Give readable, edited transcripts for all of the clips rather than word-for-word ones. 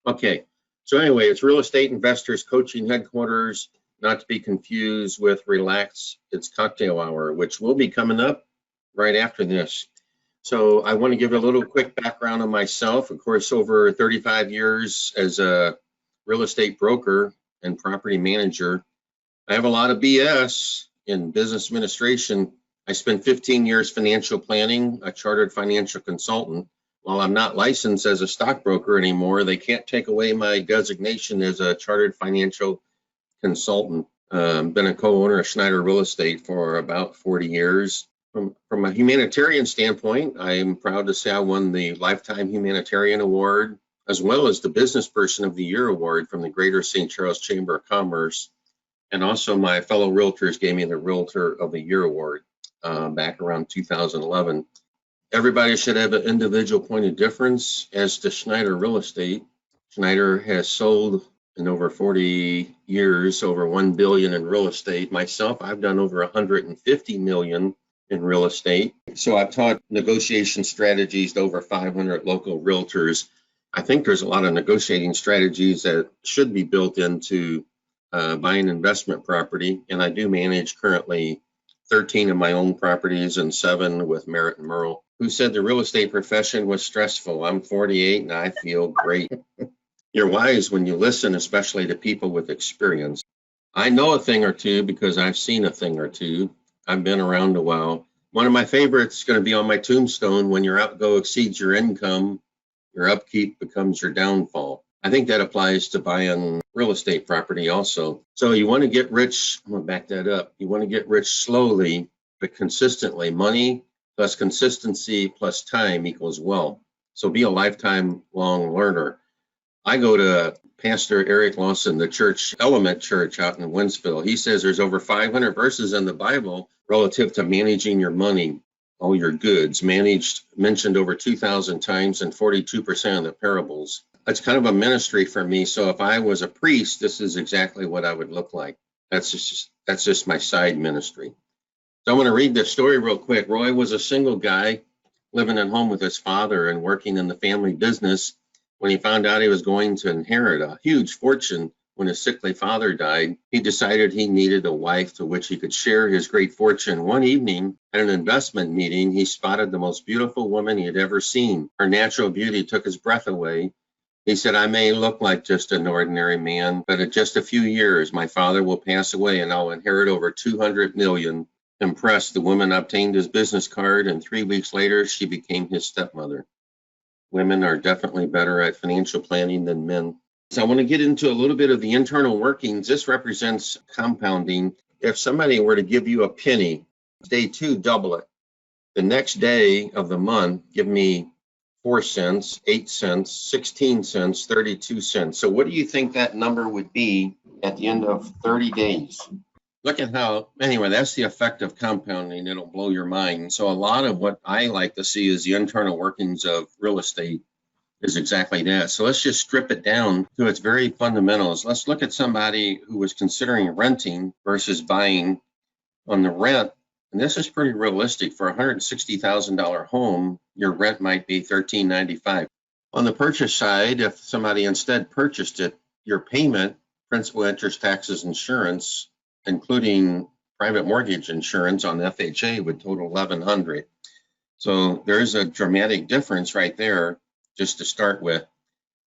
Okay, so anyway, it's Real Estate Investors Coaching Headquarters, not to be confused with Relax. It's Cocktail Hour, which will be coming up right after this. So I want to give a little quick background on myself. Of course, over 35 years as a real estate broker and property manager. I have a lot of BS in business administration. I spent 15 years financial planning, a chartered financial consultant. While I'm not licensed as a stockbroker anymore, they can't take away my designation as a chartered financial consultant. Been a co-owner of Schneider Real Estate for about 40 years. From a humanitarian standpoint, I am proud to say I won the Lifetime Humanitarian Award, as well as the Business Person of the Year Award from the Greater St. Charles Chamber of Commerce. And also my fellow realtors gave me the Realtor of the Year Award back around 2011. Everybody should have an individual point of difference. As to Schneider Real Estate, Schneider has sold in over 40 years over 1 billion in real estate. Myself, I've done over 150 million in real estate. So I've taught negotiation strategies to over 500 local realtors. I think there's a lot of negotiating strategies that should be built into buying investment property. And I do manage currently 13 of my own properties and 7 with Merle and Merle. Who said the real estate profession was stressful? I'm 48 and I feel great. You're wise when you listen, especially to people with experience. I know a thing or two because I've seen a thing or two. I've been around a while. One of my favorites is going to be on my tombstone: when your outgo exceeds your income, your upkeep becomes your downfall. I think that applies to buying real estate property also. So you want to get rich, I'm going to back that up. You want to get rich slowly, but consistently. Money plus consistency plus time equals wealth. So be a lifetime long learner. I go to Pastor Eric Lawson, the church, Element Church out in Winsville. He says there's over 500 verses in the Bible relative to managing your money, all your goods, mentioned over 2,000 times in 42% of the parables. It's kind of a ministry for me. So if I was a priest, this is exactly what I would look like. That's just my side ministry. So I'm going to read this story real quick. Roy was a single guy living at home with his father and working in the family business. When he found out he was going to inherit a huge fortune when his sickly father died, he decided he needed a wife to which he could share his great fortune. One evening at an investment meeting, he spotted the most beautiful woman he had ever seen. Her natural beauty took his breath away. He said, I may look like just an ordinary man, but in just a few years, my father will pass away and I'll inherit over 200 million. Impressed, the woman obtained his business card, and 3 weeks later, she became his stepmother. Women are definitely better at financial planning than men. So I want to get into a little bit of the internal workings. This represents compounding. If somebody were to give you a penny, day 2, double it. The next day of the month, give me 4 cents, 8 cents, 16 cents, 32 cents. So what do you think that number would be at the end of 30 days? Look at how, anyway, that's the effect of compounding. It'll blow your mind. So a lot of what I like to see is the internal workings of real estate is exactly that. So let's just strip it down to its very fundamentals. Let's look at somebody who was considering renting versus buying. On the rent, and this is pretty realistic, for a $160,000 home, your rent might be $13.95. On the purchase side, if somebody instead purchased it, your payment, principal, interest, taxes, insurance, including private mortgage insurance on FHA, would total $1,100. So there's a dramatic difference right there, just to start with.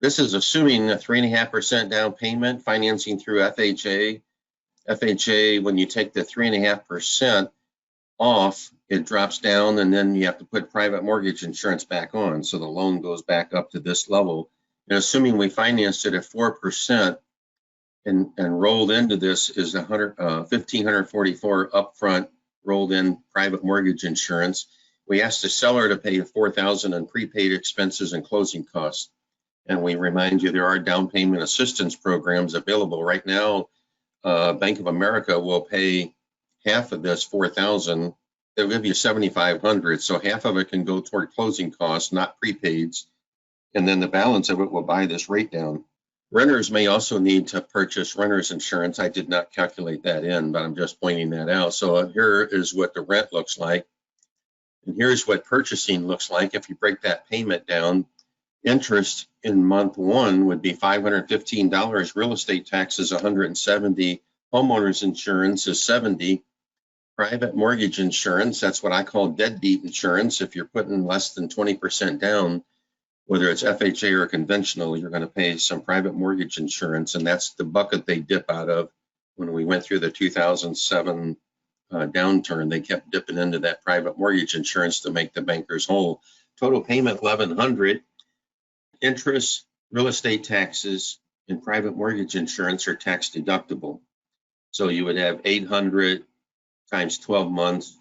This is assuming a 3.5% down payment, financing through FHA. FHA, when you take the 3.5% off, it drops down, and then you have to put private mortgage insurance back on. So the loan goes back up to this level. And assuming we financed it at 4%, and rolled into this is $1,544 upfront rolled in private mortgage insurance. We asked the seller to pay $4,000 in prepaid expenses and closing costs. And we remind you there are down payment assistance programs available right now. Bank of America will pay half of this $4,000. They'll give you $7,500. So half of it can go toward closing costs, not prepaids. And then the balance of it will buy this rate down. Renters may also need to purchase renter's insurance. I did not calculate that in, but I'm just pointing that out. So here is what the rent looks like. And here's what purchasing looks like if you break that payment down. Interest in month one would be $515. Real estate taxes $170. Homeowners insurance is $70. Private mortgage insurance, that's what I call deadbeat insurance. If you're putting less than 20% down, whether it's FHA or conventional, you're going to pay some private mortgage insurance, and that's the bucket they dip out of. When we went through the 2007 downturn, they kept dipping into that private mortgage insurance to make the bankers whole. Total payment $1,100. Interest, real estate taxes, and private mortgage insurance are tax deductible. So you would have 800 times 12 months,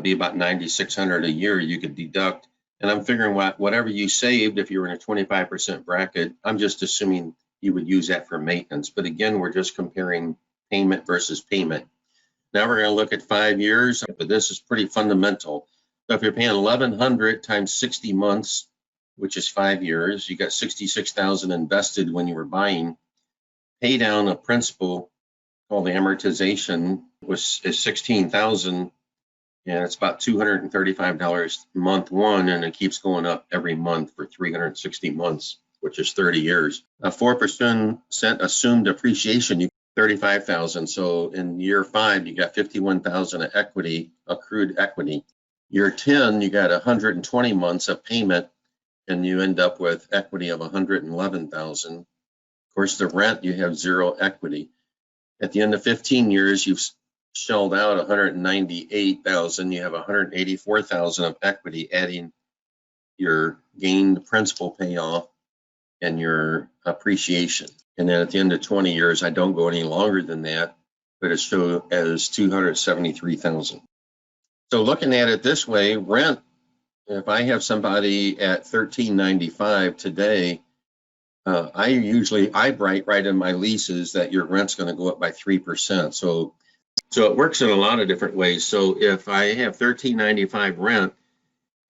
be about 9,600 a year you could deduct. And I'm figuring whatever you saved, if you're in a 25% bracket, I'm just assuming you would use that for maintenance. But again, we're just comparing payment versus payment. Now we're going to look at 5 years, but this is pretty fundamental. So if you're paying $1,100 times 60 months, which is 5 years, you got $66,000 invested when you were buying. Pay down of principal, called the amortization, is $16,000, and it's about $235 month one, and it keeps going up every month for 360 months, which is 30 years. A 4% assumed depreciation, you $35,000. So in year 5, you got $51,000 of equity, accrued equity. Year 10, you got 120 months of payment, and you end up with equity of $111,000. Of course, the rent, you have zero equity. At the end of 15 years, you've shelled out $198,000. You have $184,000 of equity, adding your gained principal payoff and your appreciation. And then at the end of 20 years, I don't go any longer than that, but it's shown as $273,000. So looking at it this way, rent, if I have somebody at $13.95 today, I write in my leases that your rent's going to go up by 3%. So it works in a lot of different ways. So if I have $13.95 rent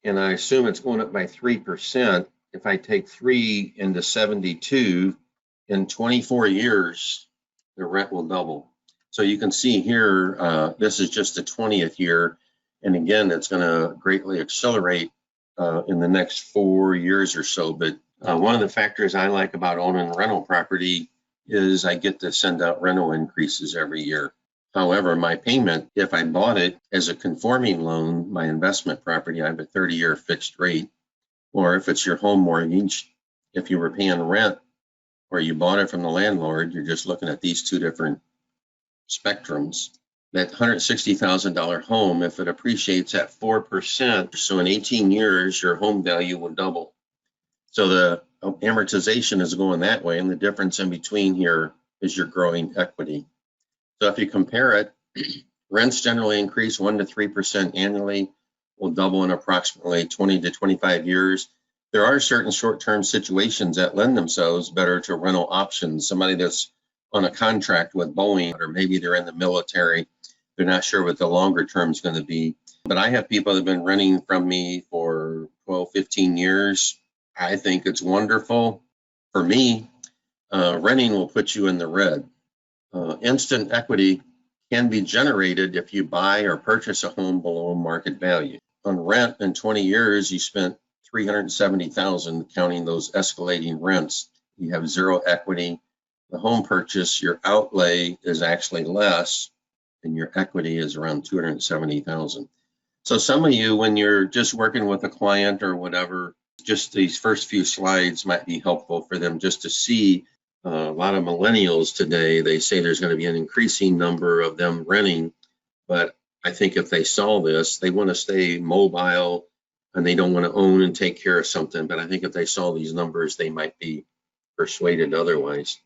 and I assume it's going up by 3%, if I take 3 into 72, in 24 years, the rent will double. So you can see here, this is just the 20th year. And again, it's going to greatly accelerate in the next 4 years or so. But one of the factors I like about owning rental property is I get to send out rental increases every year. However, my payment, if I bought it as a conforming loan, my investment property, I have a 30-year fixed rate. Or if it's your home mortgage, if you were paying rent or you bought it from the landlord, you're just looking at these two different spectrums. That $160,000 home, if it appreciates at 4%, so in 18 years, your home value will double. So the amortization is going that way, and the difference in between here is your growing equity. So if you compare it, rents generally increase 1 to 3% annually, will double in approximately 20 to 25 years. There are certain short-term situations that lend themselves better to rental options. Somebody that's on a contract with Boeing, or maybe they're in the military, they're not sure what the longer term is going to be. But I have people that have been renting from me for 12, 15 years. I think it's wonderful. For me, renting will put you in the red. Instant equity can be generated if you buy or purchase a home below market value. On rent, in 20 years, you spent $370,000 counting those escalating rents. You have zero equity. The home purchase, your outlay is actually less, and your equity is around $270,000. So some of you, when you're just working with a client or whatever, just these first few slides might be helpful for them just to see. A lot of millennials today, they say there's going to be an increasing number of them renting, but I think if they saw this, they want to stay mobile and they don't want to own and take care of something. But I think if they saw these numbers, they might be persuaded otherwise.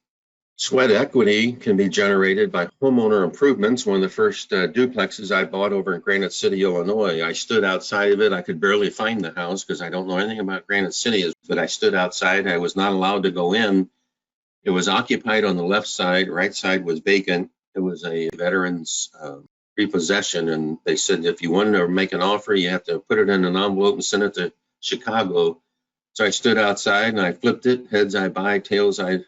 Sweat equity can be generated by homeowner improvements. One of the first duplexes I bought over in Granite City, Illinois, I stood outside of it. I could barely find the house because I don't know anything about Granite City, but I stood outside. I was not allowed to go in. It was occupied on the left side, right side was vacant. It was a veteran's repossession, and they said if you wanted to make an offer, you have to put it in an envelope and send it to Chicago. So I stood outside and I flipped it. Heads I buy, tails I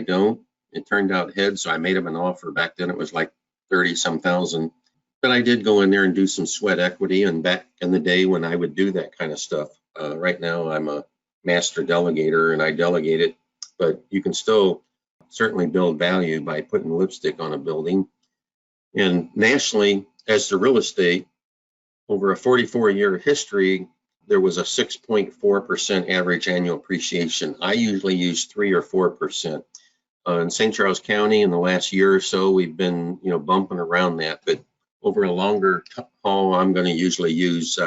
don't. It turned out heads, so I made him an offer. Back then it was like 30-some thousand. But I did go in there and do some sweat equity, and back in the day when I would do that kind of stuff. Right now I'm a master delegator and I delegate it, but you can still certainly build value by putting lipstick on a building. And nationally, as to real estate, over a 44-year history, there was a 6.4% average annual appreciation. I usually use 3 or 4%. In St. Charles County, in the last year or so, we've been, bumping around that. But over a longer haul, I'm going to usually use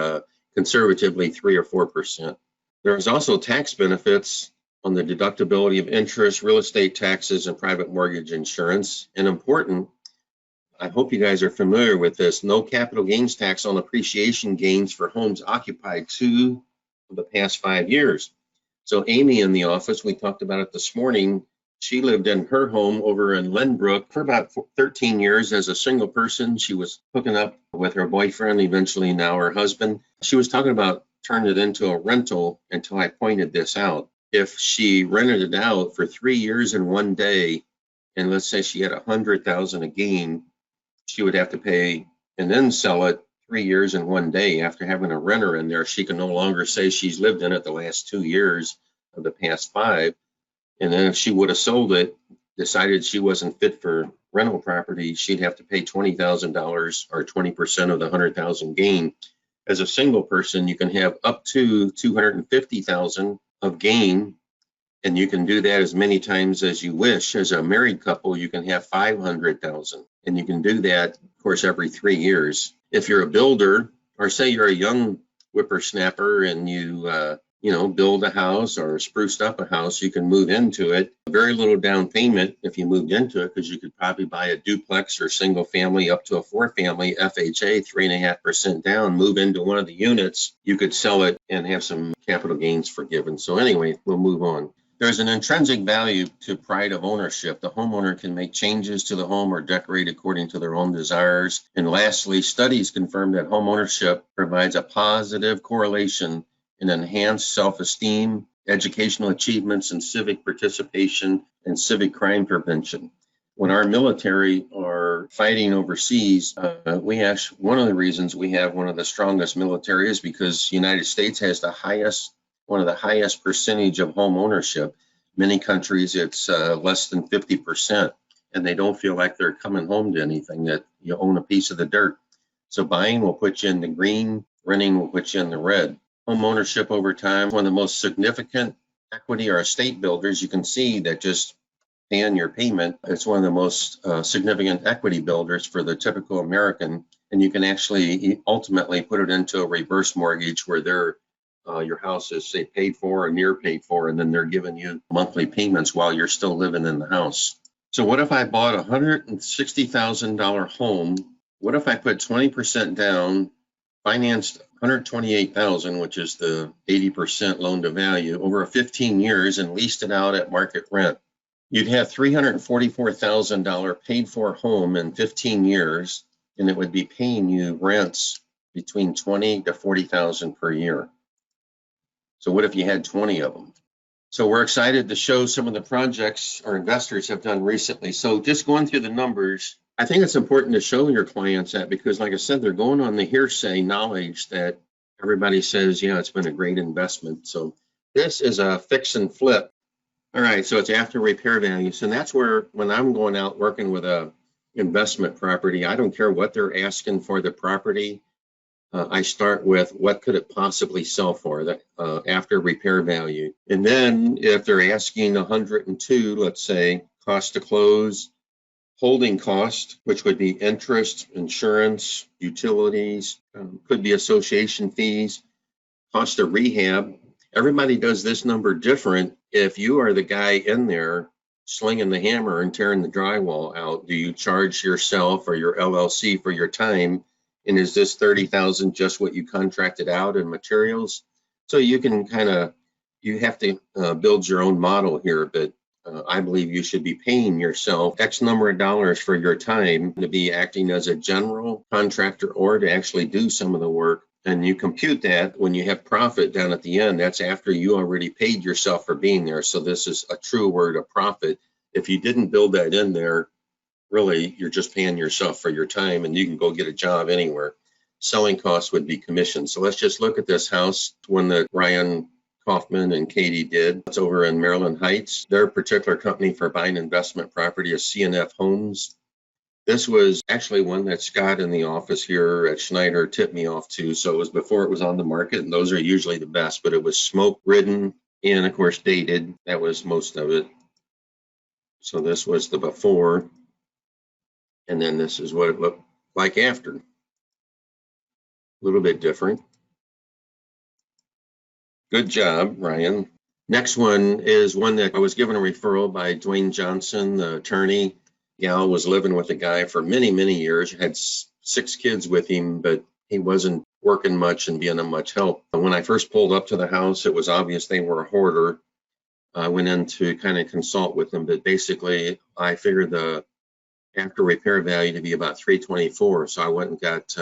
conservatively 3 or 4%. There's also tax benefits on the deductibility of interest, real estate taxes, and private mortgage insurance. And important, I hope you guys are familiar with this, no capital gains tax on appreciation gains for homes occupied 2 of the past 5 years. So Amy in the office, we talked about it this morning, she lived in her home over in Lynbrook for about 13 years as a single person. She was hooking up with her boyfriend, eventually now her husband. She was talking about turning it into a rental until I pointed this out. If she rented it out for 3 years and 1 day, and let's say she had $100,000 a gain, she would have to pay and then sell it 3 years and 1 day. After having a renter in there, she can no longer say she's lived in it the last 2 years of the past 5. And then if she would have sold it, decided she wasn't fit for rental property, she'd have to pay $20,000 or 20% of the $100,000 gain. As a single person, you can have up to $250,000 of gain, and you can do that as many times as you wish. As a married couple, you can have $500,000, and you can do that, of course, every 3 years. If you're a builder, or say you're a young whippersnapper and you build a house or spruced up a house, you can move into it. Very little down payment if you moved into it, because you could probably buy a duplex or single family up to a 4-family FHA, 3.5% down, move into one of the units. You could sell it and have some capital gains forgiven. So anyway, we'll move on. There's an intrinsic value to pride of ownership. The homeowner can make changes to the home or decorate according to their own desires. And lastly, studies confirm that home ownership provides a positive correlation in enhanced self-esteem, educational achievements, and civic participation and civic crime prevention. When our military are fighting overseas, one of the reasons we have one of the strongest military is because the United States has one of the highest percentage of home ownership. Many countries, it's less than 50%, and they don't feel like they're coming home to anything, that you own a piece of the dirt. So buying will put you in the green, renting will put you in the red. Home ownership over time, one of the most significant equity or estate builders. You can see that just paying your payment, it's one of the most significant equity builders for the typical American. And you can actually ultimately put it into a reverse mortgage where your house is, say, paid for or near paid for, and then they're giving you monthly payments while you're still living in the house. So what if I bought a $160,000 home? What if I put 20% down, financed $128,000, which is the 80% loan to value, over 15 years, and leased it out at market rent? You'd have $344,000 paid for home in 15 years, and it would be paying you rents between $20,000 to $40,000 per year. So what if you had 20 of them? So we're excited to show some of the projects our investors have done recently. So just going through the numbers, I think it's important to show your clients that, because like I said, they're going on the hearsay knowledge that everybody says, yeah, it's been a great investment. So this is a fix and flip. All right, so it's after repair values. And that's where, when I'm going out working with a investment property, I don't care what they're asking for the property. I start with what could it possibly sell for after repair value. And then if they're asking 102, let's say, cost to close, holding cost, which would be interest, insurance, utilities, could be association fees, cost of rehab. Everybody does this number different. If you are the guy in there slinging the hammer and tearing the drywall out, do you charge yourself or your LLC for your time? And is this $30,000 just what you contracted out in materials? So you can you have to build your own model here, but I believe you should be paying yourself X number of dollars for your time to be acting as a general contractor or to actually do some of the work. And you compute that when you have profit down at the end. That's after you already paid yourself for being there. So this is a true word of profit. If you didn't build that in there, really, you're just paying yourself for your time, and you can go get a job anywhere. Selling costs would be commission. So let's just look at this house. One that Ryan Kaufman and Katie did. It's over in Maryland Heights. Their particular company for buying investment property is C&F Homes. This was actually one that Scott in the office here at Schneider tipped me off to. So it was before it was on the market, and those are usually the best, but it was smoke ridden and of course dated. That was most of it. So this was the before, and then this is what it looked like after. A little bit different. Good job, Ryan. Next one is one that I was given a referral by Dwayne Johnson, the attorney. Gal was living with a guy for many, many years, had 6 kids with him, but he wasn't working much and being of much help. When I first pulled up to the house, it was obvious they were a hoarder. I went in to kind of consult with them, but basically I figured the after repair value to be about $324. So I went and got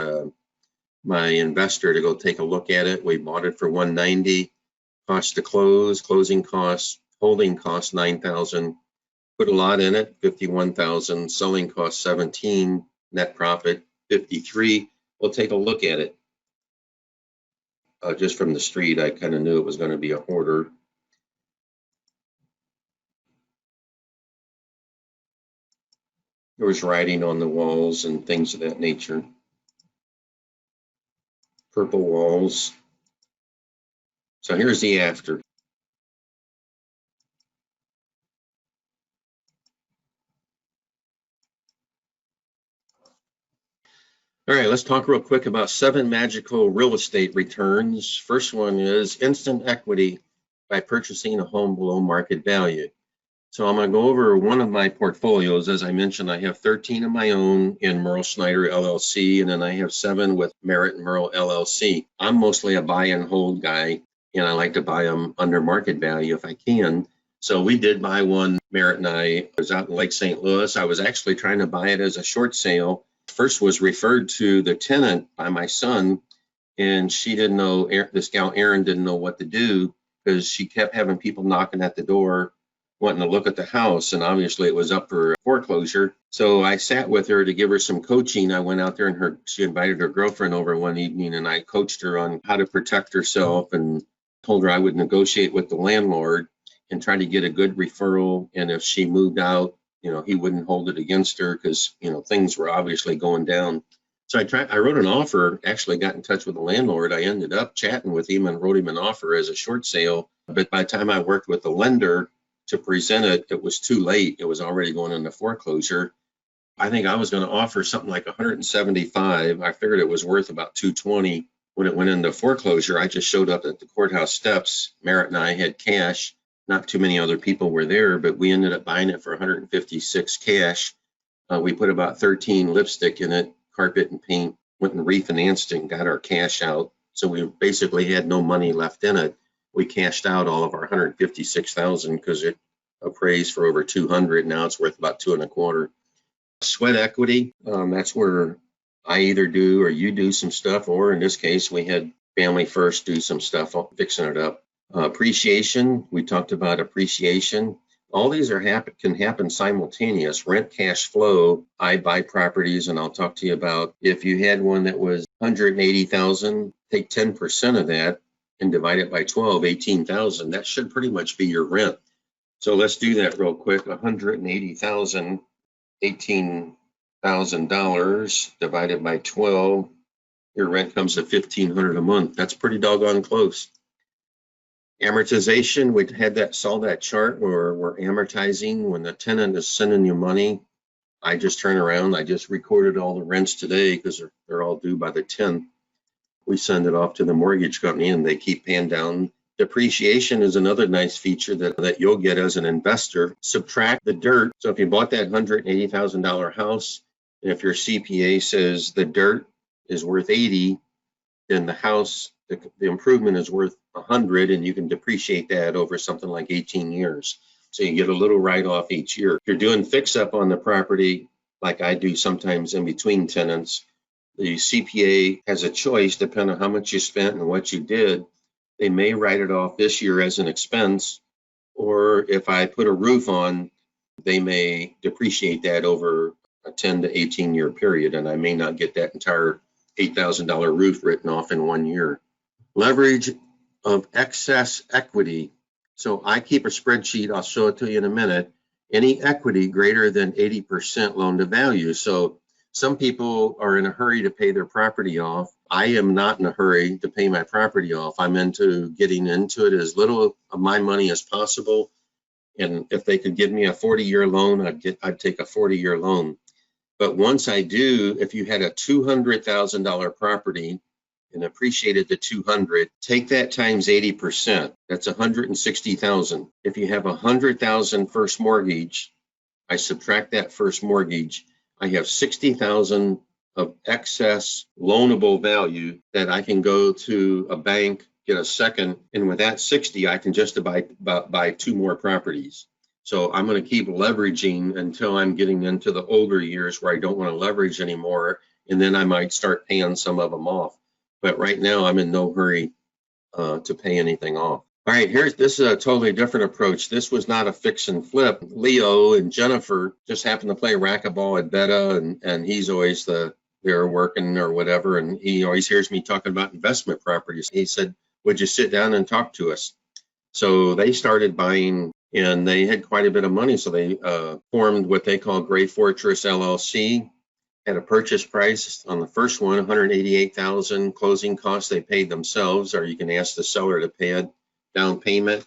my investor to go take a look at it. We bought it for $190. Cost to close, closing costs, holding costs $9,000. Put a lot in it, $51,000. Selling cost $17,000. Net profit $53,000. We'll take a look at it. Just from the street, I kind of knew it was going to be a hoarder. There was writing on the walls and things of that nature. Purple walls. So here's the after. All right, let's talk real quick about 7 magical real estate returns. First one is instant equity by purchasing a home below market value. So I'm going to go over one of my portfolios. As I mentioned, I have 13 of my own in Merle Schneider LLC, and then I have 7 with Merritt and Merle LLC. I'm mostly a buy and hold guy, and I like to buy them under market value if I can. So we did buy one, Merritt and I was out in Lake St. Louis. I was actually trying to buy it as a short sale. First was referred to the tenant by my son, and she didn't know, this gal Erin didn't know what to do because she kept having people knocking at the door wanting to look at the house, and obviously it was up for foreclosure. So I sat with her to give her some coaching. I went out there and she invited her girlfriend over one evening, and I coached her on how to protect herself and told her I would negotiate with the landlord and try to get a good referral. And if she moved out, he wouldn't hold it against her because, things were obviously going down. So I wrote an offer, actually got in touch with the landlord. I ended up chatting with him and wrote him an offer as a short sale. But by the time I worked with the lender to present it, it was too late. It was already going into foreclosure. I think I was going to offer something like 175. I figured it was worth about 220. When it went into foreclosure, I just showed up at the courthouse steps. Merritt and I had cash. Not too many other people were there, but we ended up buying it for 156 cash. We put about 13 lipstick in it, carpet and paint, went and refinanced it and got our cash out. So we basically had no money left in it. We cashed out all of our 156,000 because it appraised for over 200. Now it's worth about 2.25. Sweat equity, that's where I either do or you do some stuff, or in this case, we had Family First do some stuff fixing it up. Appreciation, we talked about appreciation. All these can happen simultaneous. Rent, cash flow, I buy properties, and I'll talk to you about if you had one that was 180,000, take 10% of that and divide it by 12, 18,000. That should pretty much be your rent. So let's do that real quick. 180,000, $18,000 divided by 12. Your rent comes to $1,500 a month. That's pretty doggone close. Amortization, we saw that chart where we're amortizing when the tenant is sending you money. I just turn around, I just recorded all the rents today because they're all due by the 10th. We send it off to the mortgage company and they keep paying down. Depreciation is another nice feature that you'll get as an investor. Subtract the dirt. So if you bought that $180,000 house, and if your CPA says the dirt is worth 80, then the house, the improvement is worth 100, and you can depreciate that over something like 18 years. So you get a little write-off each year. If you're doing fix-up on the property, like I do sometimes in between tenants, the CPA has a choice, depending on how much you spent and what you did. They may write it off this year as an expense, or if I put a roof on, they may depreciate that over a 10 to 18 year period, and I may not get that entire $8,000 roof written off in 1 year. Leverage of excess equity. So I keep a spreadsheet, I'll show it to you in a minute, any equity greater than 80% loan to value. So some people are in a hurry to pay their property off. I am not in a hurry to pay my property off. I'm into getting into it as little of my money as possible. And if they could give me a 40-year loan, I'd take a 40-year loan. But once I do, if you had a $200,000 property and appreciated the 200, take that times 80%. That's 160,000. If you have 100,000 first mortgage, I subtract that first mortgage. I have 60,000 of excess loanable value that I can go to a bank, get a second, and with that 60, I can just buy 2 more properties. So I'm going to keep leveraging until I'm getting into the older years where I don't want to leverage anymore, and then I might start paying some of them off. But right now, I'm in no hurry to pay anything off. All right, this is a totally different approach. This was not a fix and flip. Leo and Jennifer just happened to play racquetball at Beta, and he's always there working or whatever, and he always hears me talking about investment properties. He said, would you sit down and talk to us? So they started buying, and they had quite a bit of money, so they formed what they call Gray Fortress LLC. Had a purchase price on the first one, $188,000. Closing costs they paid themselves, or you can ask the seller to pay a down payment.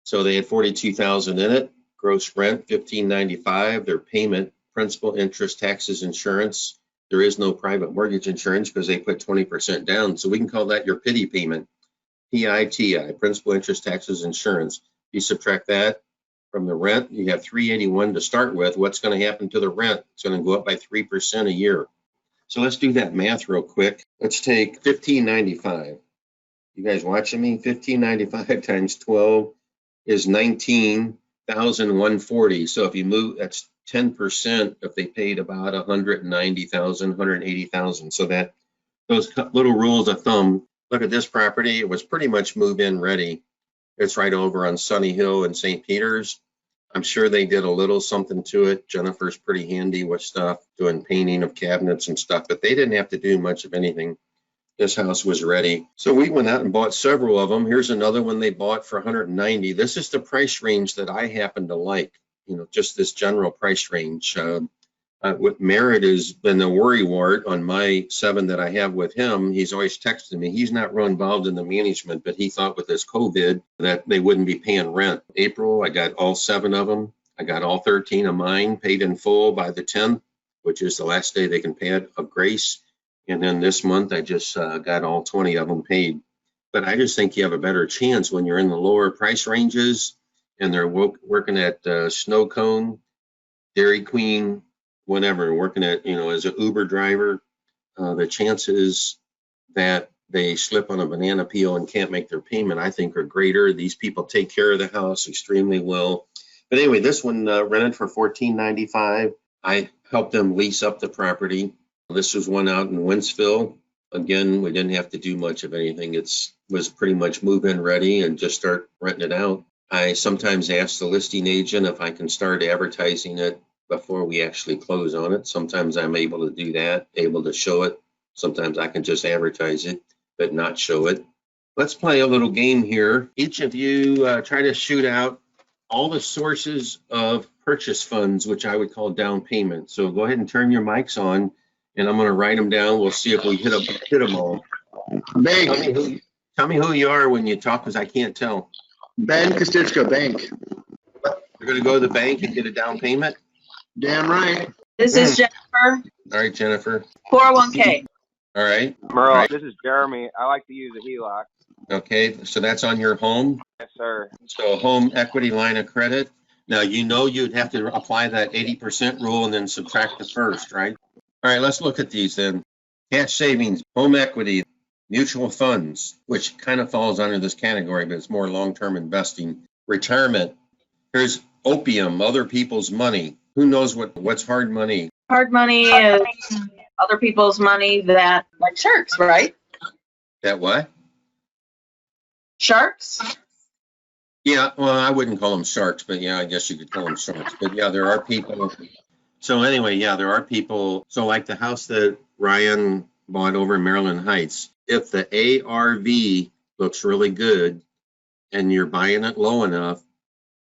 So they had $42,000 in it. Gross rent $1,595. Their payment, principal, interest, taxes, insurance. There is no private mortgage insurance because they put 20% down. So we can call that your pity payment. PITI, principal, interest, taxes, insurance. You subtract that from the rent, you have $381 to start with. What's going to happen to the rent? It's going to go up by 3% a year. So let's do that math real quick. Let's take $1,595. You guys watching me? $1,595 times 12 is $19,140. So if you move, that's 10% if they paid about $190,000, $180,000. So that those little rules of thumb. Look at this property. It was pretty much move-in ready. It's right over on Sunny Hill in St. Peters. I'm sure they did a little something to it. Jennifer's pretty handy with stuff, doing painting of cabinets and stuff, but they didn't have to do much of anything. This house was ready. So we went out and bought several of them. Here's another one they bought for $190. This is the price range that I happen to like, just this general price range. With Merritt has been a worrywart on my 7 that I have with him. He's always texting me. He's not real involved in the management, but he thought with this COVID that they wouldn't be paying rent. April, I got all 7 of them. I got all 13 of mine paid in full by the 10th, which is the last day they can pay it of grace. And then this month, I just got all 20 of them paid. But I just think you have a better chance when you're in the lower price ranges and they're working at Snow Cone, Dairy Queen, whatever, working at, as an Uber driver, the chances that they slip on a banana peel and can't make their payment, I think, are greater. These people take care of the house extremely well. But anyway, this one rented for $1,495. I helped them lease up the property. This was one out in Wentzville. Again, we didn't have to do much of anything. It was pretty much move-in ready and just start renting it out. I sometimes ask the listing agent if I can start advertising it before we actually close on it. Sometimes I'm able to do that, able to show it. Sometimes I can just advertise it, but not show it. Let's play a little game here. Each of you try to shoot out all the sources of purchase funds, which I would call down payment. So go ahead and turn your mics on, and I'm going to write them down. We'll see if we hit them all. Bank. Tell me who you are when you talk, because I can't tell. Ben Kosticka, bank. You're going to go to the bank and get a down payment? Damn right. This is Jennifer. All right, Jennifer. 401k. All right. Merle, All right. This is Jeremy. I like to use a HELOC. Okay, so that's on your home? Yes, sir. So home equity line of credit. Now, you'd have to apply that 80% rule and then subtract the first, right? All right, let's look at these then. Cash savings, home equity, mutual funds, which kind of falls under this category, but it's more long-term investing. Retirement. Here's opium, other people's money. Who knows what's hard money? Hard money is other people's money that, like sharks, right? That what? Sharks? Yeah, well, I wouldn't call them sharks, but yeah, I guess you could call them sharks. But yeah, there are people. So anyway, yeah, there are people. So like the house that Ryan bought over in Maryland Heights, if the ARV looks really good and you're buying it low enough,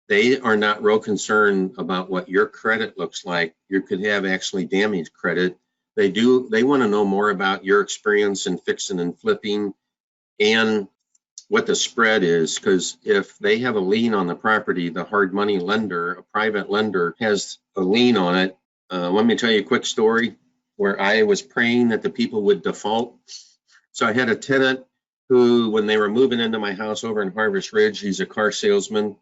they are not real concerned about what your credit looks like. You could have actually damaged credit. They want to know more about your experience in fixing and flipping and what the spread is, because if they have a lien on the property, the hard money lender, a private lender, has a lien on it. Let me tell you a quick story where I was praying that the people would default. So I had a tenant who, when they were moving into my house over in Harvest Ridge, he's a car salesman.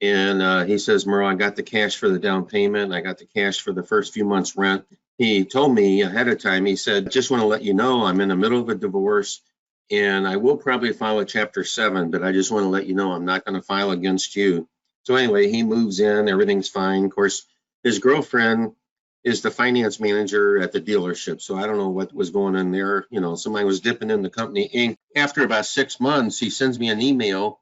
And he says, Merle, I got the cash for the down payment. I got the cash for the first few months rent. He told me ahead of time, he said, just want to let you know I'm in the middle of a divorce and I will probably file a Chapter 7, but I just want to let you know I'm not going to file against you. So anyway, he moves in, everything's fine. Of course, his girlfriend is the finance manager at the dealership. So I don't know what was going on there. You know, somebody was dipping in the company ink. After about 6 months, he sends me an email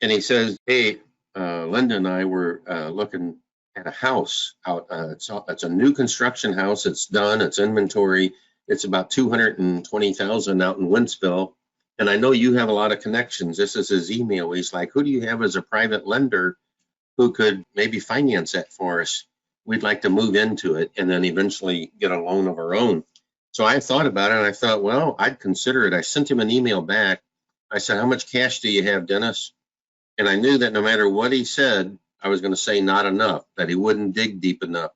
and he says, hey, Linda and I were looking at a house out. It's a new construction house. It's done. It's inventory. It's about $220,000 out in Wentzville. And I know you have a lot of connections. This is his email. He's like, who do you have as a private lender who could maybe finance that for us? We'd like to move into it and then eventually get a loan of our own. So I thought about it and I thought, well, I'd consider it. I sent him an email back. I said, how much cash do you have, Dennis? And I knew that no matter what he said, I was going to say not enough, that he wouldn't dig deep enough.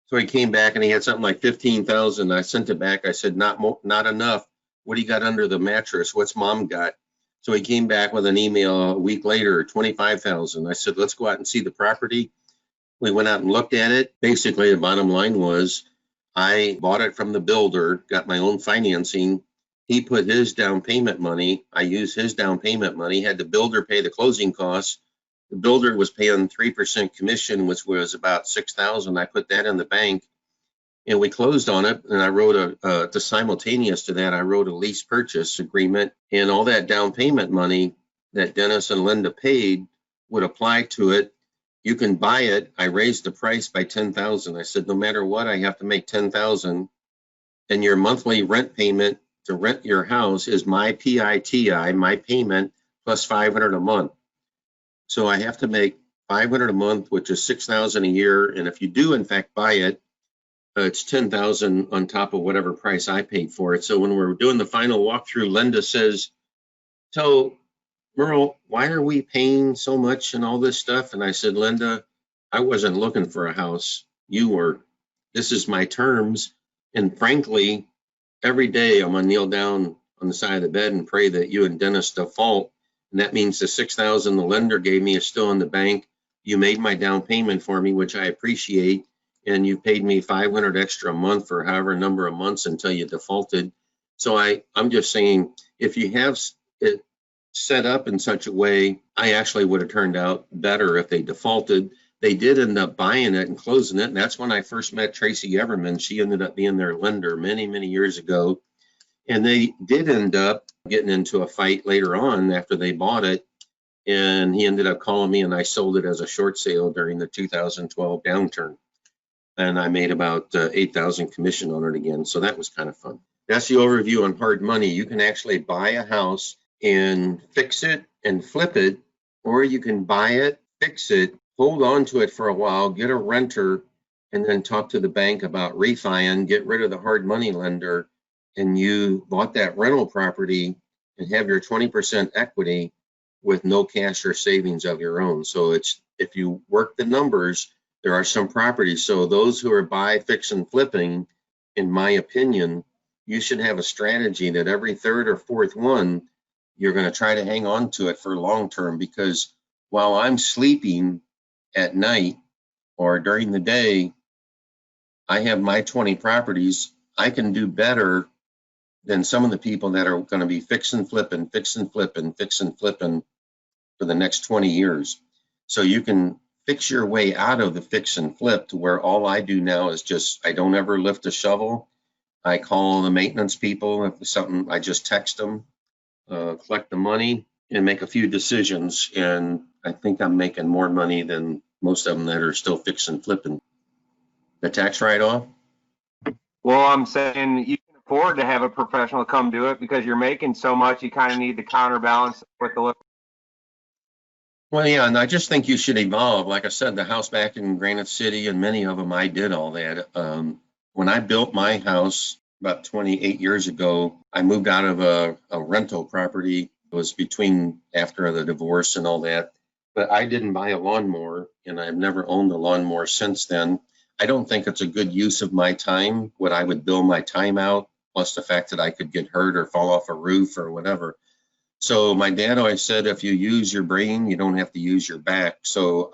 So he came back and he had something like 15,000. I sent it back. I said, not enough. What do you got under the mattress? What's mom got? So he came back with an email a week later, 25,000. I said, let's go out and see the property. We went out and looked at it. Basically, the bottom line was I bought it from the builder, got my own financing. He put his down payment money. I used his down payment money, had the builder pay the closing costs. The builder was paying 3% commission, which was about $6,000. I put that in the bank and we closed on it. And I wrote simultaneous to that, I wrote a lease purchase agreement, and all that down payment money that Dennis and Linda paid would apply to it. You can buy it. I raised the price by 10,000. I said, no matter what, I have to make 10,000, and your monthly rent payment to rent your house is my PITI, my payment, plus 500 a month. So I have to make 500 a month, which is 6,000 a year. And if you do in fact buy it, it's 10,000 on top of whatever price I paid for it. So when we're doing the final walkthrough, Linda says, so Merle, why are we paying so much and all this stuff? And I said, Linda, I wasn't looking for a house. You were. This is my terms. And frankly, every day I'm gonna kneel down on the side of the bed and pray that you and Dennis default. And that means the 6,000 the lender gave me is still in the bank. You made my down payment for me, which I appreciate. And you paid me 500 extra a month for however number of months until you defaulted. So I'm just saying, if you have it set up in such a way, I actually would have turned out better if they defaulted. They did end up buying it and closing it. And that's when I first met Tracy Everman. She ended up being their lender many, many years ago. And they did end up getting into a fight later on after they bought it. And he ended up calling me and I sold it as a short sale during the 2012 downturn. And I made about 8,000 commission on it again. So that was kind of fun. That's the overview on hard money. You can actually buy a house and fix it and flip it, or you can buy it, fix it, hold on to it for a while, get a renter, and then talk to the bank about refining, get rid of the hard money lender, and you bought that rental property and have your 20% equity with no cash or savings of your own. So it's, if you work the numbers, there are some properties. So those who are buy, fix, and flipping, in my opinion, you should have a strategy that every third or fourth one, you're going to try to hang on to it for long term, because while I'm sleeping at night or during the day, I have my 20 properties. I can do better than some of the people that are going to be fix and flipping, fix and flipping, fix and flipping for the next 20 years. So you can fix your way out of the fix and flip to where all I do now is just, I don't ever lift a shovel. I call the maintenance people. If it's something, I just text them, collect the money, and make a few decisions. And I think I'm making more money than most of them that are still fix and flipping. The tax write-off? Well, I'm saying you can afford to have a professional come do it because you're making so much. You kind of need to counterbalance with the. Well, yeah, and I just think you should evolve. Like I said, the house back in Granite City and many of them, I did all that. When I built my house about 28 years ago, I moved out of a rental property. It was between after the divorce and all that. But I didn't buy a lawnmower, and I've never owned a lawnmower since then. I don't think it's a good use of my time, what I would bill my time out, plus the fact that I could get hurt or fall off a roof or whatever. So my dad always said, if you use your brain, you don't have to use your back. So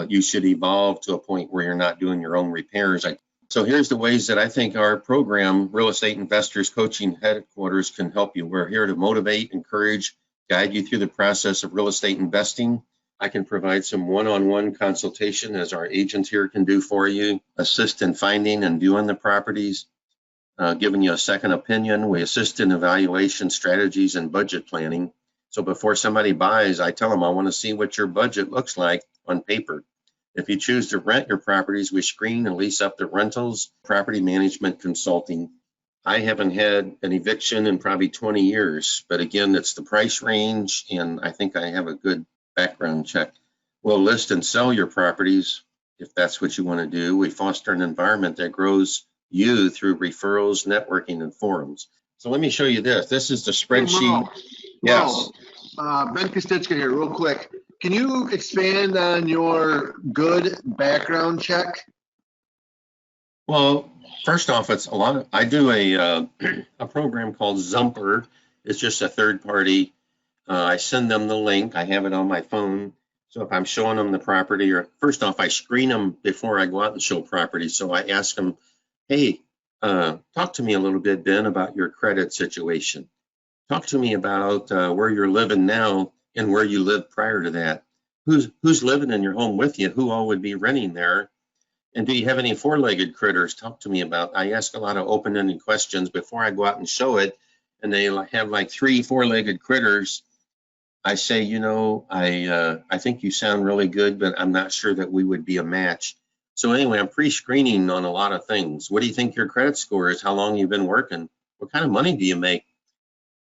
you should evolve to a point where you're not doing your own repairs. So here's the ways that I think our program, Real Estate Investors Coaching Headquarters, can help you. We're here to motivate, encourage, guide you through the process of real estate investing. I can provide some one-on-one consultation, as our agents here can do for you, assist in finding and viewing the properties, giving you a second opinion. We assist in evaluation strategies and budget planning. So before somebody buys, I tell them, I want to see what your budget looks like on paper. If you choose to rent your properties, we screen and lease up the rentals, property management consulting. I haven't had an eviction in probably 20 years, but again, it's the price range, and I think I have a good background check. We'll list and sell your properties if that's what you want to do. We foster an environment that grows you through referrals, networking, and forums. So let me show you this. This is the spreadsheet. Yes. Ben Kostichka here, real quick. Can you expand on your good background check? Well, first off, it's a lot of, I do a program called Zumper. It's just a third party. I send them the link. I have it on my phone. So if I'm showing them the property, or first off, I screen them before I go out and show property. So I ask them, hey, talk to me a little bit, Ben, about your credit situation. Talk to me about where you're living now and where you lived prior to that. Who's living in your home with you? Who all would be renting there? And do you have any four-legged critters? Talk to me about. I ask a lot of open-ended questions before I go out and show it. And they have like 3 four-legged critters. I say, you know, I think you sound really good, but I'm not sure that we would be a match. So anyway, I'm pre-screening on a lot of things. What do you think your credit score is? How long you've been working? What kind of money do you make?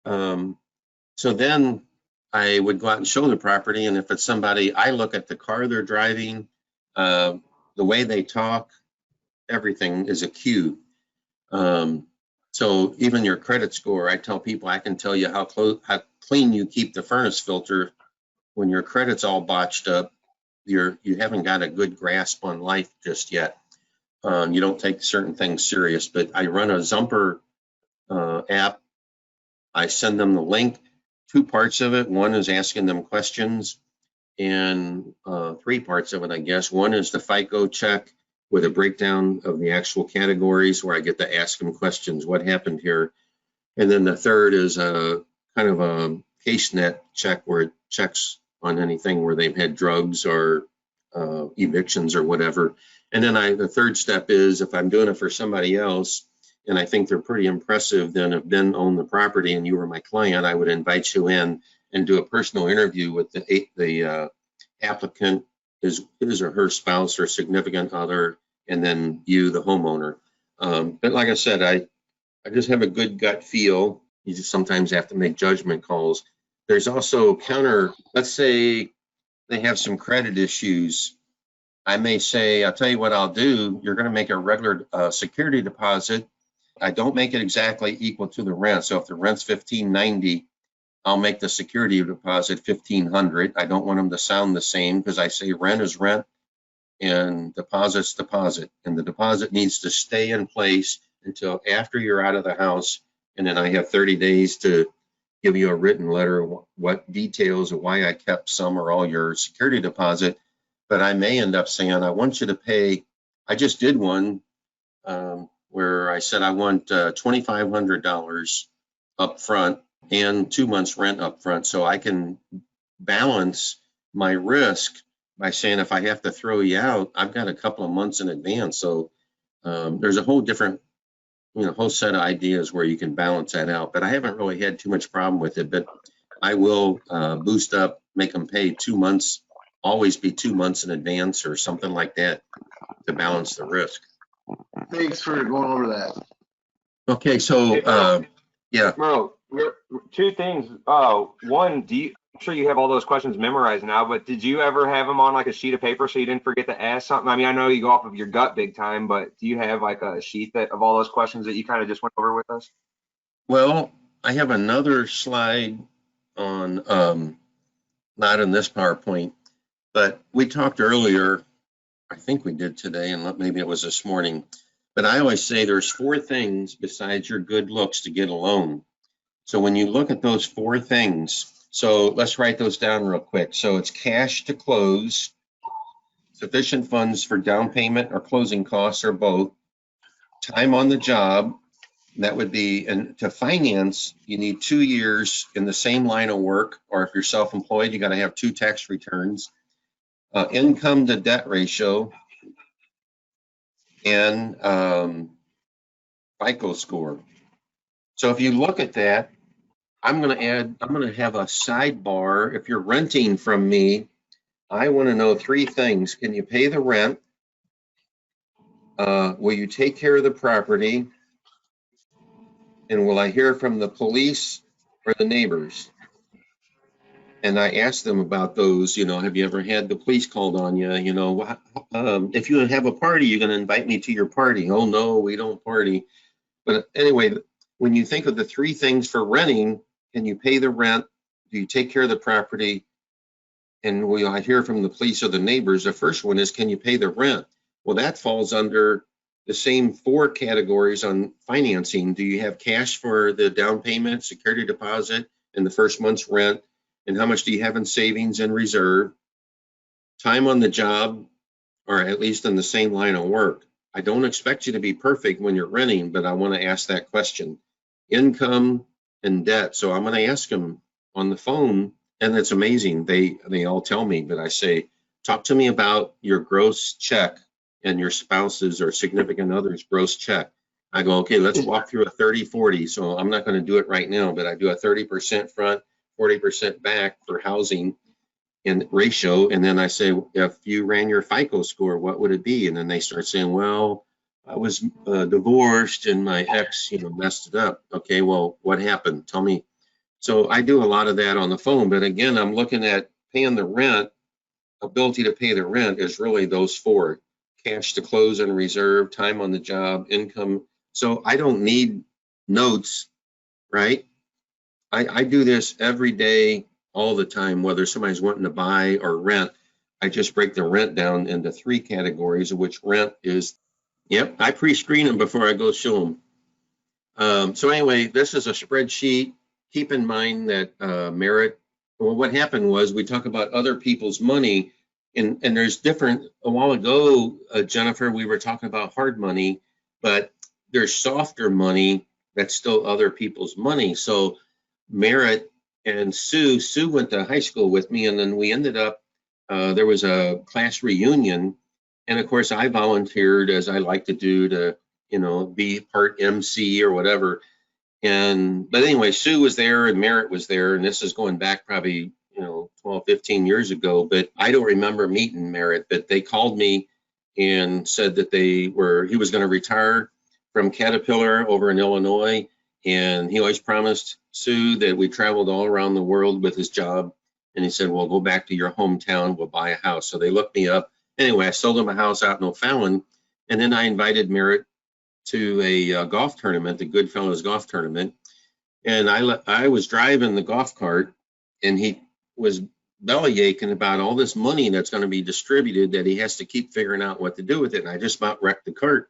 So then I would go out and show the property. And if it's somebody, I look at the car they're driving, the way they talk, everything is a cue. So even your credit score, I tell people, I can tell you how clean you keep the furnace filter when your credit's all botched up. You haven't got a good grasp on life just yet. You don't take certain things serious. But I run a Zumper app. I send them the link. 2 parts of it. One is asking them questions, and 3 parts of it, I guess. One is the FICO check with a breakdown of the actual categories where I get to ask them questions. What happened here? And then the third is a kind of a CaseNet check where it checks on anything where they've had drugs or evictions or whatever. And then the third step is, if I'm doing it for somebody else and I think they're pretty impressive, then if Ben owned the property and you were my client, I would invite you in and do a personal interview with the applicant, his or her spouse or significant other, and then you, the homeowner. But like I said, I just have a good gut feel. You just sometimes have to make judgment calls. There's also let's say they have some credit issues. I may say, I'll tell you what I'll do. You're going to make a regular security deposit. I don't make it exactly equal to the rent. So if the rent's $1,590, I'll make the security deposit $1,500. I don't want them to sound the same because I say rent is rent and deposit's deposit. And the deposit needs to stay in place until after you're out of the house. And then I have 30 days to give you a written letter, what details of why I kept some or all your security deposit. But I may end up saying, I want you to pay. I just did one where I said I want $2,500 up front and 2 months rent up front, so I can balance my risk by saying if I have to throw you out, I've got a couple of months in advance. So there's a whole different, whole set of ideas where you can balance that out. But I haven't really had too much problem with it. But I will boost up, make them pay 2 months, always be 2 months in advance or something like that to balance the risk. Thanks for going over that. Okay, so, yeah, Merle, two things. One, I'm sure you have all those questions memorized now, but did you ever have them on like a sheet of paper so you didn't forget to ask something? I mean, I know you go off of your gut big time, but do you have like a sheet that of all those questions that you kind of just went over with us? well, I have another slide on, not in this PowerPoint, but we talked earlier, I think we did today, and maybe it was this morning, but I always say there's 4 things besides your good looks to get a loan. So when you look at those 4 things, so let's write those down real quick. So it's cash to close, sufficient funds for down payment or closing costs or both, time on the job, that would be, and to finance, you need 2 years in the same line of work, or if you're self-employed, you got to have 2 tax returns, income to debt ratio, and FICO score. So if you look at that, I'm going to have a sidebar. If you're renting from me, I want to know 3 things. Can you pay the rent? Will you take care of the property? And will I hear from the police or the neighbors? And I asked them about those, have you ever had the police called on you? If you have a party, you're going to invite me to your party. Oh, no, we don't party. But anyway, when you think of the 3 things for renting, can you pay the rent? Do you take care of the property? And will I hear from the police or the neighbors? The first one is, can you pay the rent? Well, that falls under the same 4 categories on financing. Do you have cash for the down payment, security deposit, and the first month's rent? And how much do you have in savings and reserve? Time on the job, or at least in the same line of work. I don't expect you to be perfect when you're renting, but I want to ask that question. Income and debt. So I'm going to ask them on the phone, and it's amazing. They all tell me, but I say, talk to me about your gross check and your spouse's or significant other's gross check. I go, okay, let's walk through a 30-40. So I'm not going to do it right now, but I do a 30% front, 40% back for housing and ratio. And then I say, if you ran your FICO score, what would it be? And then they start saying, well, I was divorced and my ex, messed it up. Okay, well, what happened? Tell me. So I do a lot of that on the phone. But again, I'm looking at paying the rent. Ability to pay the rent is really those 4: cash to close and reserve, time on the job, income. So I don't need notes, right? I do this every day, all the time, whether somebody's wanting to buy or rent. I just break the rent down into 3 categories, of which rent is, yep, I pre-screen them before I go show them. So anyway, this is a spreadsheet. Keep in mind that merit, well, what happened was we talk about other people's money, and there's different, a while ago, Jennifer, we were talking about hard money, but there's softer money that's still other people's money. So Merritt and Sue went to high school with me, and then we ended up, there was a class reunion, and of course I volunteered, as I like to do, to be part MC or whatever. But anyway, Sue was there and Merritt was there, and this is going back probably 12, 15 years ago, but I don't remember meeting Merritt. But they called me and said that he was going to retire from Caterpillar over in Illinois. And he always promised Sue that we traveled all around the world with his job. And he said, well, go back to your hometown, we'll buy a house. So they looked me up. Anyway, I sold him a house out in O'Fallon. And then I invited Merritt to a golf tournament, the Goodfellas golf tournament. And I was driving the golf cart, and he was belly aching about all this money that's going to be distributed that he has to keep figuring out what to do with it. And I just about wrecked the cart.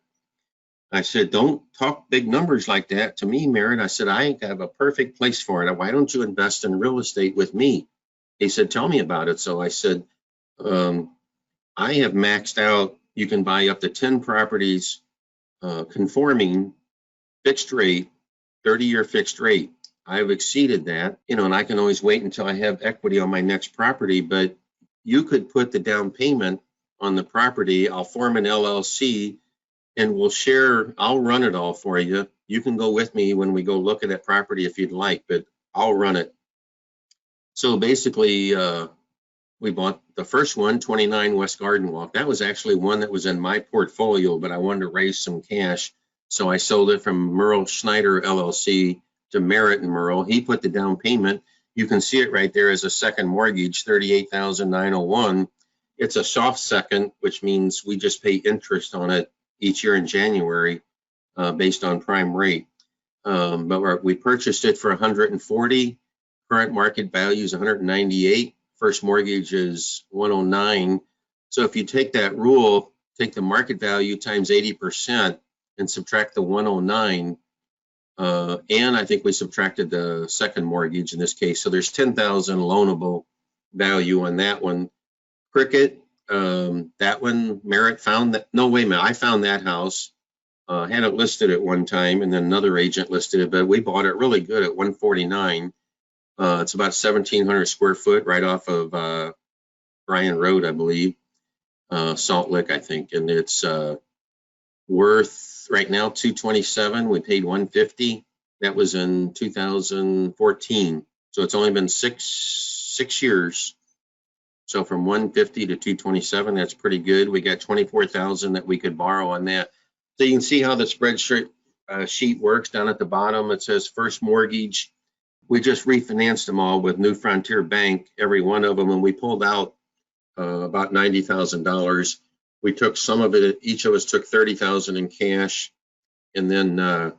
I said, don't talk big numbers like that to me, Merritt. I said, I have a perfect place for it. Why don't you invest in real estate with me? He said, tell me about it. So I said, I have maxed out, you can buy up to 10 properties conforming fixed rate, 30-year fixed rate. I've exceeded that, and I can always wait until I have equity on my next property, but you could put the down payment on the property. I'll form an LLC and we'll share. I'll run it all for you. You can go with me when we go look at that property if you'd like, but I'll run it. So basically, we bought the first one, 29 West Garden Walk. That was actually one that was in my portfolio, but I wanted to raise some cash. So I sold it from Merle Schneider LLC to Merritt and Merle. He put the down payment. You can see it right there as a second mortgage, $38,901. It's a soft second, which means we just pay interest on it each year in January based on prime rate. But we purchased it for 140. Current market value is 198. First mortgage is 109. So if you take that rule, take the market value times 80% and subtract the 109, and I think we subtracted the second mortgage in this case. So there's 10,000 loanable value on that one. Cricket, that one, Merritt found that. No, wait a minute. I found that house. Had it listed at one time, and then another agent listed it, but we bought it really good at 149. It's about 1,700 square foot right off of Bryan Road, I believe, Salt Lick, I think, and it's worth right now 227. We paid 150. That was in 2014, so it's only been six years. So from 150 to 227, that's pretty good. We got 24,000 that we could borrow on that. So you can see how the spreadsheet sheet works. Down at the bottom, it says first mortgage. We just refinanced them all with New Frontier Bank, every one of them, and we pulled out about $90,000. We took some of it. Each of us took $30,000 in cash, and then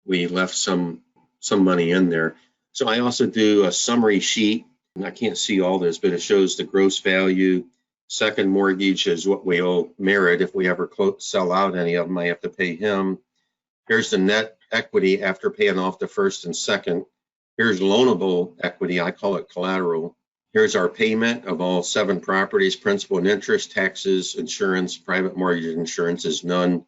we left some money in there. So I also do a summary sheet. And I can't see all this, but it shows the gross value. Second mortgage is what we owe Merritt. If we ever sell out any of them, I have to pay him. Here's the net equity after paying off the first and second. Here's loanable equity. I call it collateral. Here's our payment of all 7 properties, principal and interest, taxes, insurance, private mortgage insurance is none.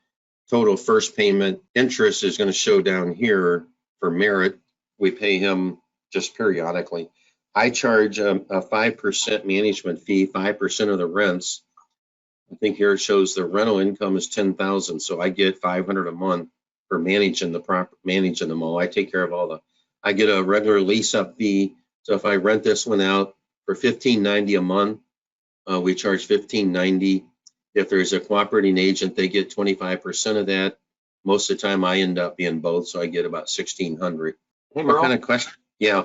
Total first payment interest is going to show down here for Merritt. We pay him just periodically. I charge a 5% management fee, 5% of the rents. I think here it shows the rental income is 10,000, so I get 500 a month for managing them all. I take care of all the. I get a regular lease up fee. So if I rent this one out for $15.90 a month, we charge $15.90. If there's a cooperating agent, they get 25% of that. Most of the time, I end up being both, so I get about $1,600. Hey, What Merle, kind of question? Yeah.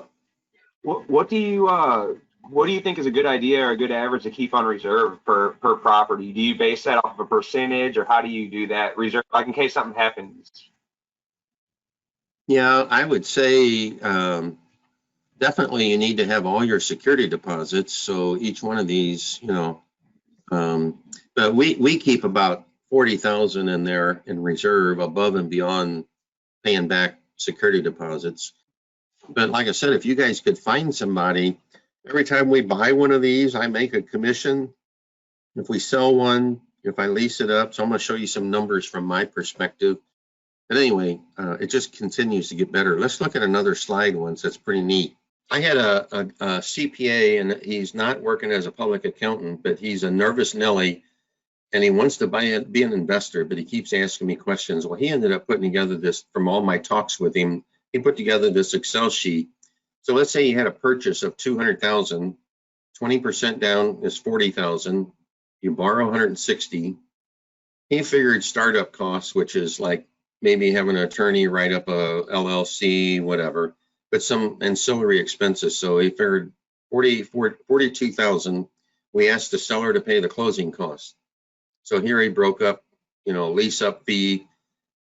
what do you think is a good idea or a good average to keep on reserve per property? Do you base that off of a percentage, or how do you do that reserve, like in case something happens? Yeah, I would say definitely you need to have all your security deposits. So each one of these, but we keep about 40,000 in there in reserve above and beyond paying back security deposits. But like I said, if you guys could find somebody, every time we buy one of these, I make a commission. If we sell one, if I lease it up, so I'm going to show you some numbers from my perspective. But anyway, it just continues to get better. Let's look at another slide once. That's pretty neat. I had a CPA, and he's not working as a public accountant, but he's a nervous Nelly, and he wants to be an investor, but he keeps asking me questions. Well, he ended up putting together this from all my talks with him. He put together this Excel sheet. So let's say you had a purchase of 200,000, 20% down is 40,000. You borrow 160. He figured startup costs, which is like maybe have an attorney write up a LLC, whatever, but some ancillary expenses. So he figured 42,000. We asked the seller to pay the closing costs. So here he broke up, lease up fee,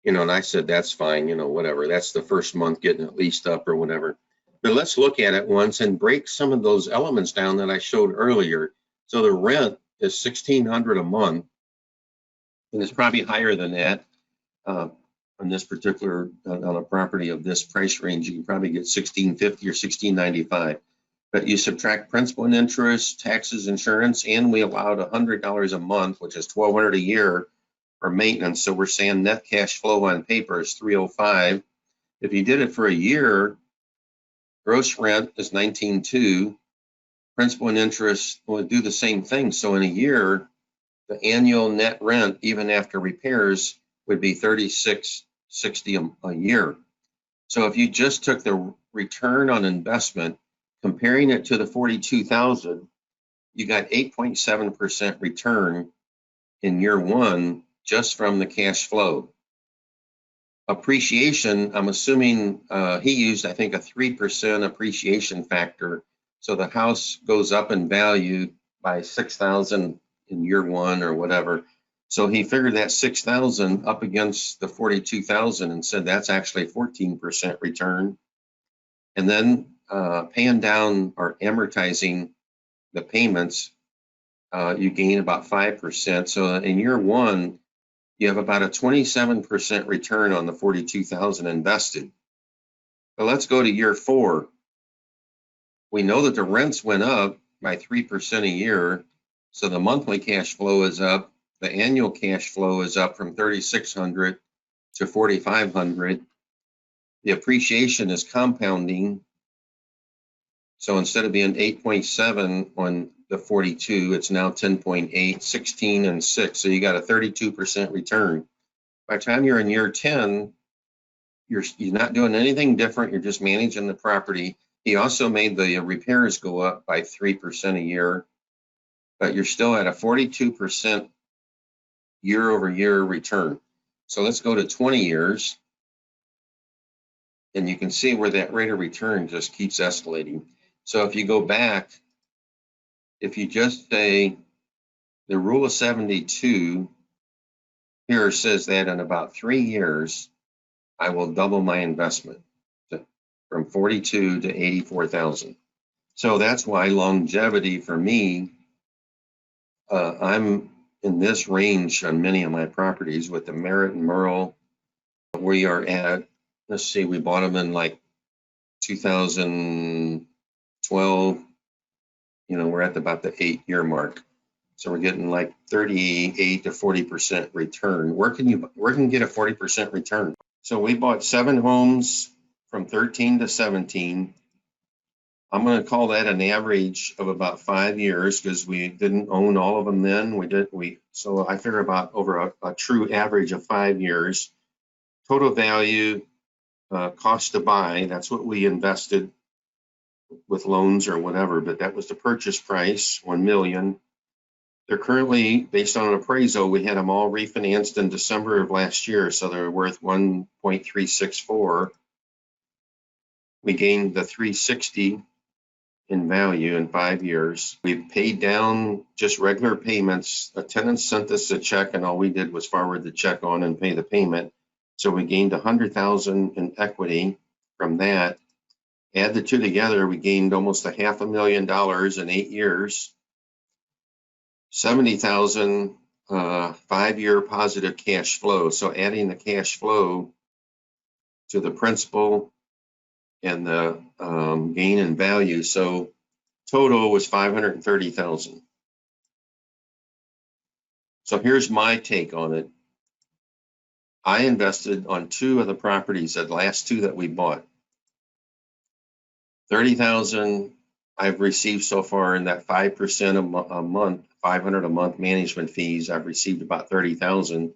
and I said, that's fine, whatever. That's the first month getting it leased up or whatever. But let's look at it once and break some of those elements down that I showed earlier. So the rent is $1,600 a month, and it's probably higher than that on this particular, on a property of this price range. You can probably get $1,650 or $1,695. But you subtract principal and interest, taxes, insurance, and we allowed $100 a month, which is $1,200 a year for maintenance. So we're saying net cash flow on paper is $305. If you did it for a year, gross rent is $19,200. Principal and interest will do the same thing. So in a year, the annual net rent, even after repairs, would be $36.60 a year. So if you just took the return on investment, comparing it to the 42,000, you got 8.7% return in year one just from the cash flow. appreciation, I'm assuming he used, I think, a 3% appreciation factor. So the house goes up in value by 6,000 in year one or whatever. So he figured that 6,000 up against the 42,000 and said that's actually 14% return. And then paying down or amortizing the payments, you gain about 5%. So in year one, you have about a 27% return on the 42,000 invested. But let's go to year four. We know that the rents went up by 3% a year. So the monthly cash flow is up. The annual cash flow is up from 3,600 to 4,500. The appreciation is compounding. So instead of being 8.7 on the 42, it's now 10.8, 16, and 6. So you got a 32% return. By the time you're in year 10, you're not doing anything different. You're just managing the property. He also made the repairs go up by 3% a year, but you're still at a 42% year over year return. So let's go to 20 years. And you can see where that rate of return just keeps escalating. So if you go back, if you just say the rule of 72, here says that in about 3 years, I will double my investment from 42 to 84,000. So that's why longevity for me, I'm in this range on many of my properties with the Merritt and Merle. We are at, let's see, we bought them in like 2012. You know, we're at about the 8-year mark. So we're getting like 38 to 40% return. Where can you get a 40% return? So we bought 7 homes from 13 to 17. I'm going to call that an average of about 5 years because we didn't own all of them then. So I figure about over a true average of 5 years. Total value, cost to buy, that's what we invested with loans or whatever, but that was the purchase price, 1 million. They're currently, based on an appraisal, we had them all refinanced in December of last year, so they're worth 1.364. We gained the 360 in value in 5 years. We've paid down just regular payments. A tenant sent us a check, and all we did was forward the check on and pay the payment. So we gained 100,000 in equity from that. Add the two together, we gained almost $500,000 in 8 years. 70,000 5-year positive cash flow. So adding the cash flow to the principal and the gain in value. So total was 530,000. So here's my take on it. I invested on 2 of the properties, the last 2 that we bought. 30,000 I've received so far in that 5% a month, 500 a month management fees. I've received about 30,000.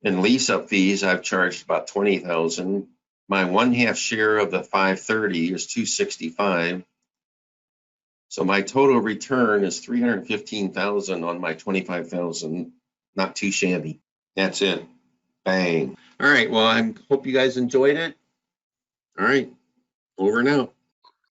In lease up fees, I've charged about 20,000. My 1/2 share of the 530 is 265. So my total return is 315,000 on my 25,000. Not too shabby. That's it. Bang. All right. Well, I hope you guys enjoyed it. All right. Over and out.